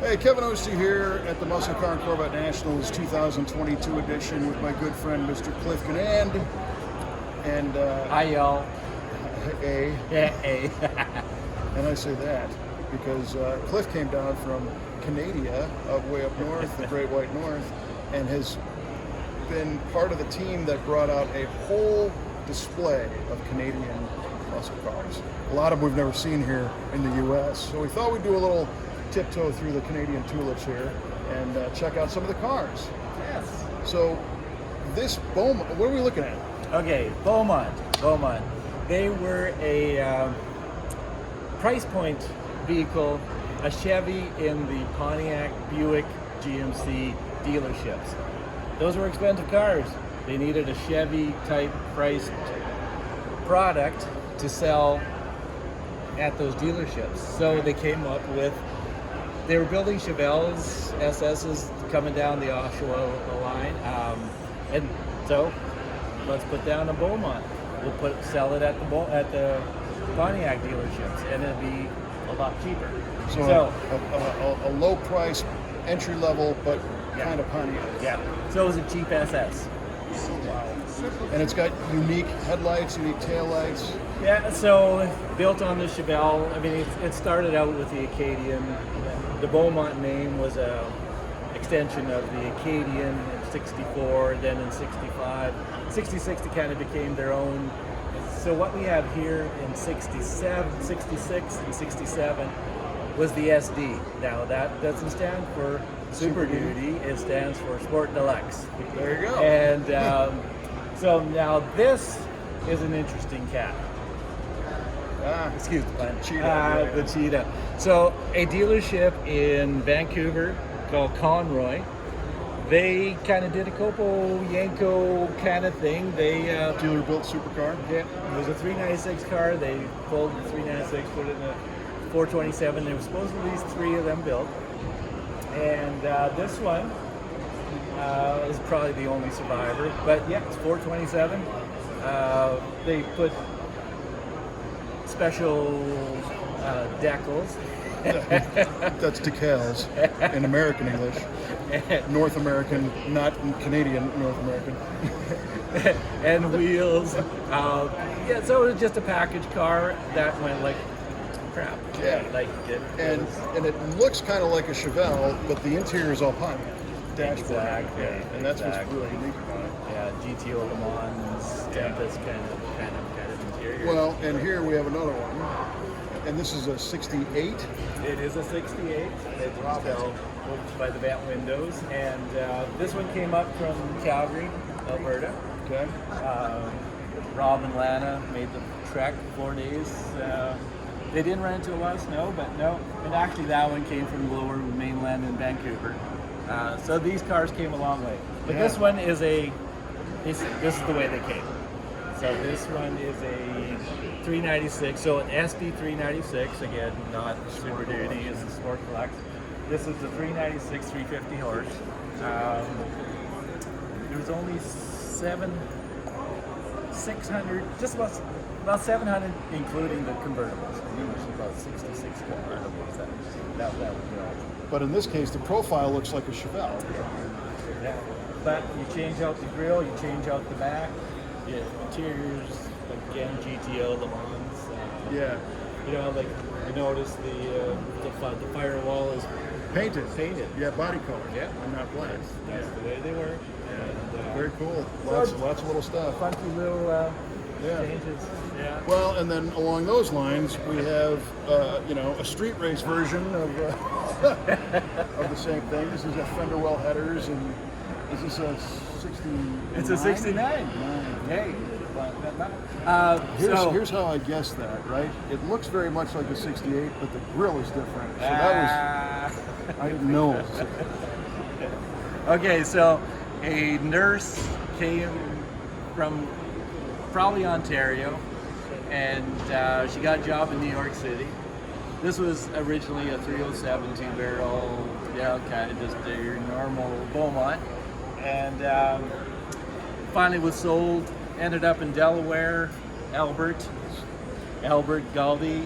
Hey, Kevin Ostie here at the MuscleCar and Corvette Nationals 2022 edition with my good friend Mr. Cliff Canand. And hi, y'all. Hey. Yeah, hey. And I say that because Cliff came down from Canada, way up north, the Great White North, and has been part of the team that brought out a whole display of Canadian muscle cars. A lot of them we've never seen here in the U.S. So we thought we'd do a little tiptoe through the Canadian tulips here and check out some of the cars. Yes. So this Beaumont, what are we looking at? Okay, Beaumont. They were a price point vehicle, a Chevy in the Pontiac Buick GMC dealerships. Those were expensive cars. They needed a Chevy type priced product to sell at those dealerships. So they came up with, they were building Chevelles, SS's coming down the Oshawa line, and so let's put down a Beaumont. We'll sell it at the Pontiac dealerships, and it'll be a lot cheaper. So a low price, entry level, but kind of Pontiac. Yeah. So it was a cheap SS. Wow. And it's got unique headlights, unique taillights. Yeah, so built on the Chevelle. I mean, it started out with the Acadian. The Beaumont name was a extension of the Acadian in 64, then in 65. 66, it kind of became their own. So what we have here in 67, 66, and 67 was the SD. Now that doesn't stand for Super Duty, it stands for Sport Deluxe. There you go. And so now this is an interesting cat. Excuse the pun. Cheetah. The Cheetah. So a dealership in Vancouver called Conroy, they kind of did a Copo Yanko kind of thing. They Dealer built supercar. yeah, it was a 396 car. They pulled the 396, put it in a 427. There were supposedly at least 3 of them built. And this one is probably the only survivor. But yeah, it's 427. They put special decals. That's decals in American English. North American, not Canadian, North American. And wheels. Yeah, so it was just a package car that went like crap. Yeah. Like it. And it looks kind of like a Chevelle, but the interior is all Pontiac. Dashboard. Exactly. And that's what's really unique about it. Yeah, GTO Le Mans, Tempest kind of interior. Well, and here we have another one, and this is a 68. It is a 68. As you can tell by the vent windows, and this one came up from Calgary, Alberta. Okay. Rob and Lana made the trek 4 days. They didn't run into a lot of snow, but no. And actually, that one came from the lower mainland in Vancouver. So these cars came a long way. But this one is this is the way they came. So this one is a 396. So an SD 396, again, not Super Duty, it's a Sport Deluxe. This is the 396 350 horse. There was only 600, just about 700, including the convertibles. There was about 66 convertibles that were built. But in this case, the profile looks like a Chevelle. Yeah. But you change out the grille, you change out the back, the interiors, again, GTO, Le Mans. Yeah. You know, like you notice the firewall is Painted. Yeah, body color. Yeah. And not black. That's the way they were. And, Very cool. Lots of little stuff. funky little Yeah. changes. Yeah. Well, and then along those lines, we have a street race version of of the same thing. This is a fender well headers, and is this a 69? It's a 69. Hey. Here's how I guessed that, right? It looks very much like a 68, but the grill is different. So that was, I didn't know. Okay, so a nurse came from probably Ontario, and she got a job in New York City. This was originally a 307 two-barrel, kind of just your normal Beaumont, and finally was sold. Ended up in Delaware, Albert Galdi.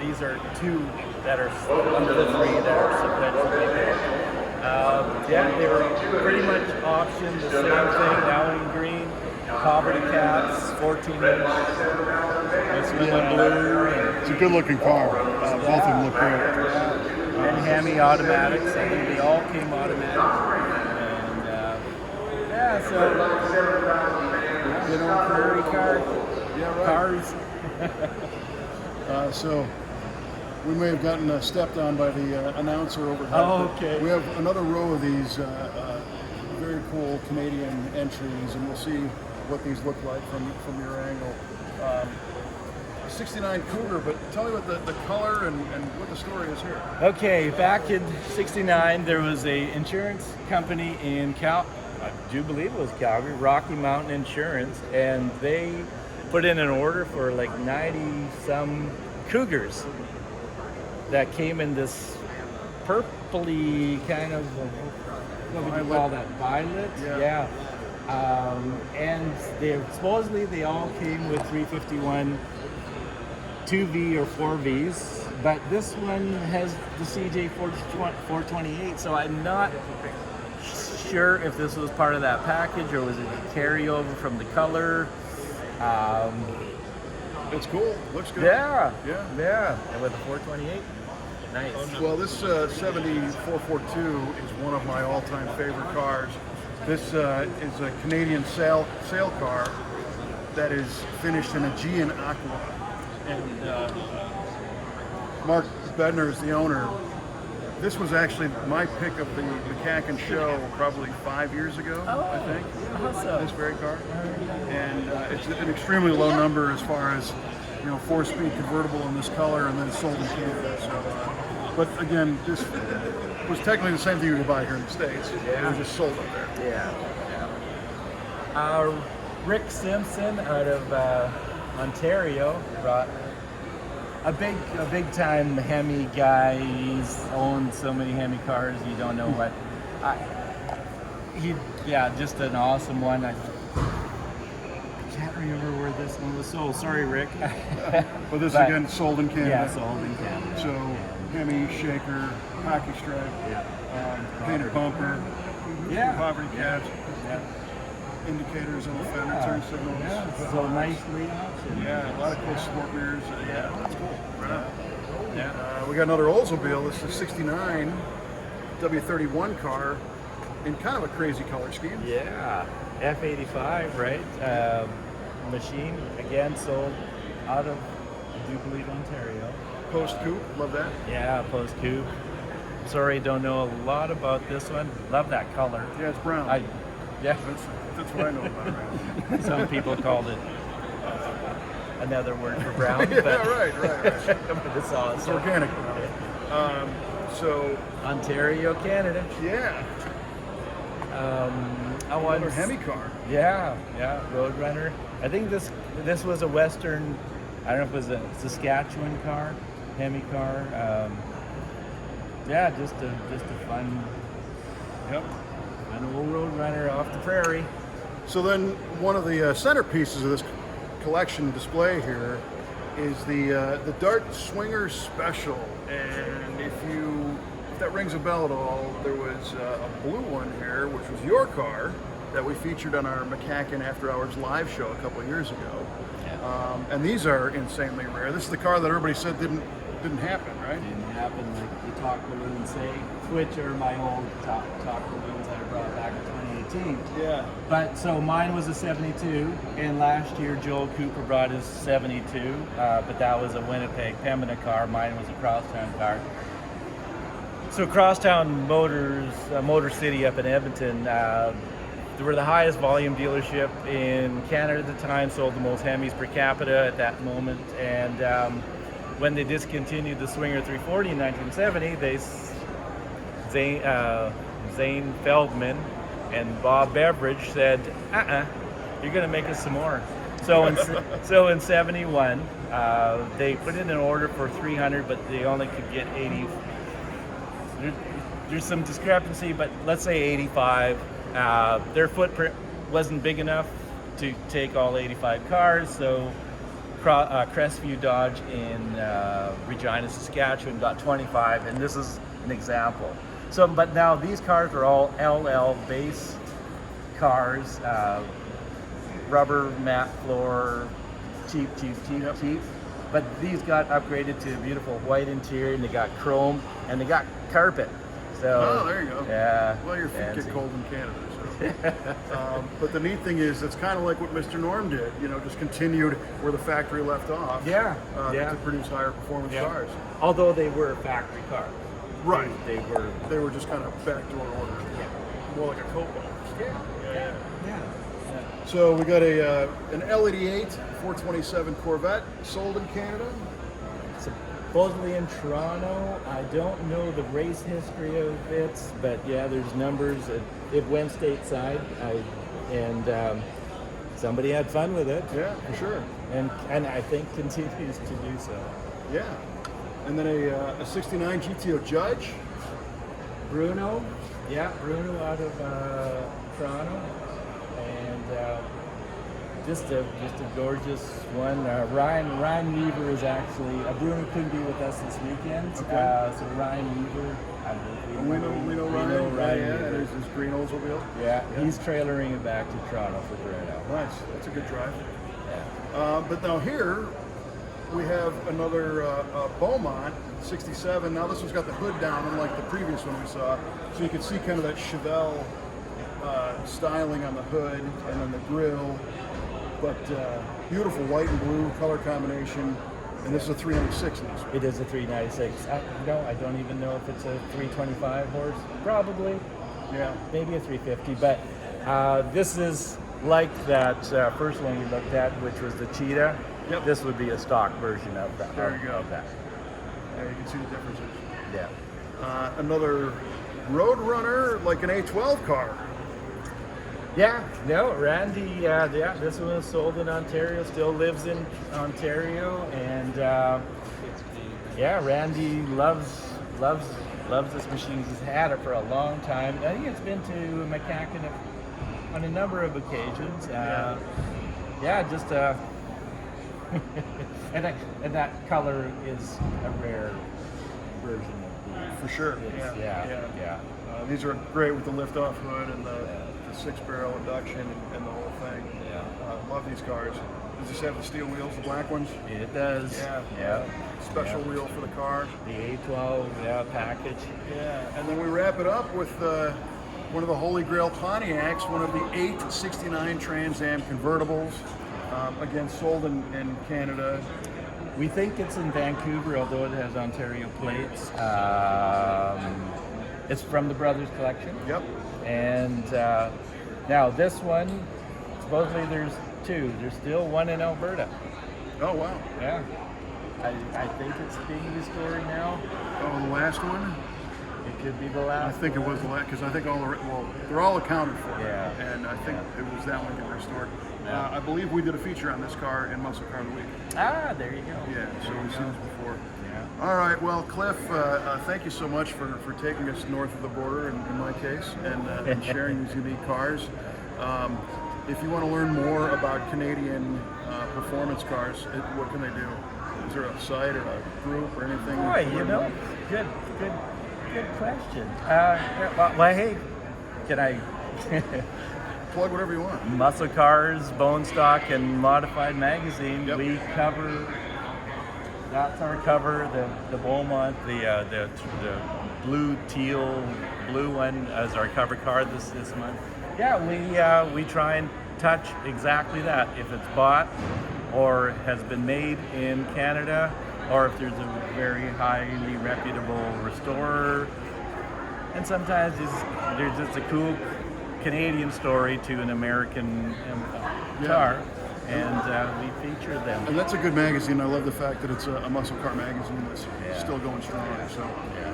these are two that are under the three that are sequentially. Yeah, they were pretty much optioned the same thing, now in green, poverty caps, 14-inch, this one in blue. And, It's a good looking car. Both of them look great. and Hemi automatics. I think they all came automatic. And yeah, so good old prairie car. Yeah, right. Cars. So we may have gotten stepped on by the announcer overhead. Oh, okay. We have another row of these very cool Canadian entries, and we'll see what these look like from your angle. 69 Cougar, but tell me what the color and what the story is here. Okay, back in '69, there was a insurance company in I do believe it was Calgary, Rocky Mountain Insurance, and they put in an order for like 90 some Cougars that came in this purpley kind of, what would you call that, violet? Yeah. And supposedly they all came with 351 2V or 4Vs, but this one has the CJ 428, so I'm not sure if this was part of that package or was it a carryover from the color. It's cool. Looks good. Yeah. Yeah. And with the 428, nice. Well, this 7442 is one of my all-time favorite cars. This is a Canadian sail car that is finished in a G in aqua. And Mark Bednar is the owner. This was actually my pick of the MCACN show probably 5 years ago, I think. Awesome. This very car. And it's an extremely low number as far as, 4-speed convertible in this color, and then sold in Canada. So, but again, this was technically the same thing you could buy here in the States. It was just sold up there. Yeah. Rick Simpson out of Ontario brought a big time Hemi guy. He's owned so many Hemi cars, you don't know what. Just an awesome one. I can't remember where this one was sold. Sorry, Rick. But this again sold in Canada. Yeah, sold in Canada. So Hemi, shaker, hockey stripe, painted bumper, poverty caps, indicators on the fender, turn signals. Yeah, so nicely optioned. Yeah, a lot of cool sport mirrors. Yeah, that's cool. Right. We got another Oldsmobile. This is 69 W31 car in kind of a crazy color scheme. Yeah, F85, right? Machine, again, sold out of, I do believe, Ontario. Post coupe, love that. Yeah, post coupe. Sorry, don't know a lot about this one. Love that color. Yeah, it's brown. Yeah. That's what I know about it. Some people called it another word for brown. Yeah, but right. but it's awesome. It's organic. So Ontario, Canada. yeah, I want another Hemi car. Yeah, Roadrunner. I think this was a Western. I don't know if it was a Saskatchewan car, Hemi car. Just a fun. Yep. An old Roadrunner off the prairie. So then, one of the centerpieces of this collection display here is the Dart Swinger Special, and if that rings a bell at all, there was a blue one here, which was your car that we featured on our MCACN After Hours live show a couple of years ago. Yeah. And these are insanely rare. This is the car that everybody said didn't happen, right? Didn't happen like the talk balloons say, which are my old talk balloons that I brought back in 2018. Yeah. But so mine was a 72, and last year Joel Cooper brought his 72, but that was a Winnipeg Pembina car. Mine was a Crosstown car. So Crosstown Motors, Motor City up in Edmonton, they were the highest volume dealership in Canada at the time, sold the most Hemis per capita at that moment, and when they discontinued the Swinger 340 in 1970, Zane Feldman and Bob Beveridge said, you're going to make us some more. So in 71, they put in an order for 300, but they only could get 80. There's some discrepancy, but let's say 85. Their footprint wasn't big enough to take all 85 cars, so Crestview Dodge in Regina, Saskatchewan, got 25, and this is an example. So, but now these cars are all LL base cars, rubber mat floor, cheap. But these got upgraded to a beautiful white interior, and they got chrome, and they got carpet. So, there you go. Yeah. Well, your feet fancy. get cold in Canada. So. But the neat thing is, it's kind of like what Mr. Norm did. Just continued where the factory left off. Yeah. To produce higher performance cars. Although they were factory cars. Right. They were just kind of backdoor order. Yeah. More like a coat box. Yeah. So we got an L88 427 Corvette sold in Canada. Supposedly in Toronto. I don't know the race history of it, but yeah, there's numbers. It went stateside, and somebody had fun with it. Yeah, for sure. And I think continues to do so. Yeah. And then a 69 GTO Judge. Bruno out of Toronto, and just a gorgeous one. Ryan Weaver is actually Bruno couldn't be with us this weekend, Okay. so Ryan Weaver. We know Ryan. Ryan Weaver. There's his green Oldsmobile. Yeah, he's trailering it back to Toronto for Bruno. Nice. That's a good drive. Yeah. But now here we have another Beaumont 67. Now this one's got the hood down, unlike the previous one we saw. So you can see kind of that Chevelle styling on the hood and on the grille. But beautiful white and blue color combination. And this is a 396 in this one. It is a 396. I don't even know if it's a 325 horse. Probably. Yeah. Maybe a 350. But this is like that first one we looked at, which was the Cheetah. Yep. This would be a stock version of that. There you go. Of that. There you can see the differences. Yeah. Another Roadrunner, like an A12 car. Yeah, no, Randy, this one was sold in Ontario, still lives in Ontario, and Randy loves this machine. He's had it for a long time. I think it's been to MCACN on a number of occasions. And that color is a rare version of the. For sure. Yeah. These are great with the lift-off hood and the six-barrel induction and the whole thing. Yeah. Love these cars. Does this have the steel wheels, the black ones? It does. Yeah. Special wheel for the car. The A12 package. Yeah. And then we wrap it up with one of the Holy Grail Pontiacs, one of the 8 69 Trans Am convertibles. Again, sold in Canada. We think it's in Vancouver, although it has Ontario plates. It's from the Brothers Collection. Yep. And now this one, supposedly there's two. There's still one in Alberta. Oh, wow. Yeah. I think it's being restored now. Oh, the last one? It could be the last. I think it was the last, because I think they're all accounted for. Yeah. And I think it was that one getting restored. Yeah. I believe we did a feature on this car in MuscleCarOfTheWeek. There you go. Yeah, so we've seen this before. Yeah. All right, well, Cliff, thank you so much for taking us north of the border, in my case, and sharing these unique cars. If you want to learn more about Canadian performance cars, what can they do? Is there a site or a group or anything? Boy, good question. Hey, can I plug whatever you want? Muscle Cars, Bone Stock, and Modified Magazine. Yep. We cover. That's our cover. The Beaumont, the blue one as our cover car this month. Yeah, we try and touch exactly that. If it's bought or has been made in Canada, or if there's a very highly reputable restorer, and sometimes there's just a cool Canadian story to an American car, and we feature them. And that's a good magazine. I love the fact that it's a muscle car magazine that's still going strong. So,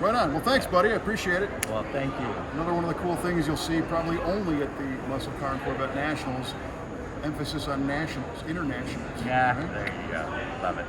right on. Well, thanks, buddy. I appreciate it. Well, thank you. Another one of the cool things you'll see probably only at the Muscle Car and Corvette Nationals, emphasis on nationals, internationals. Yeah, right? there you go. Love it.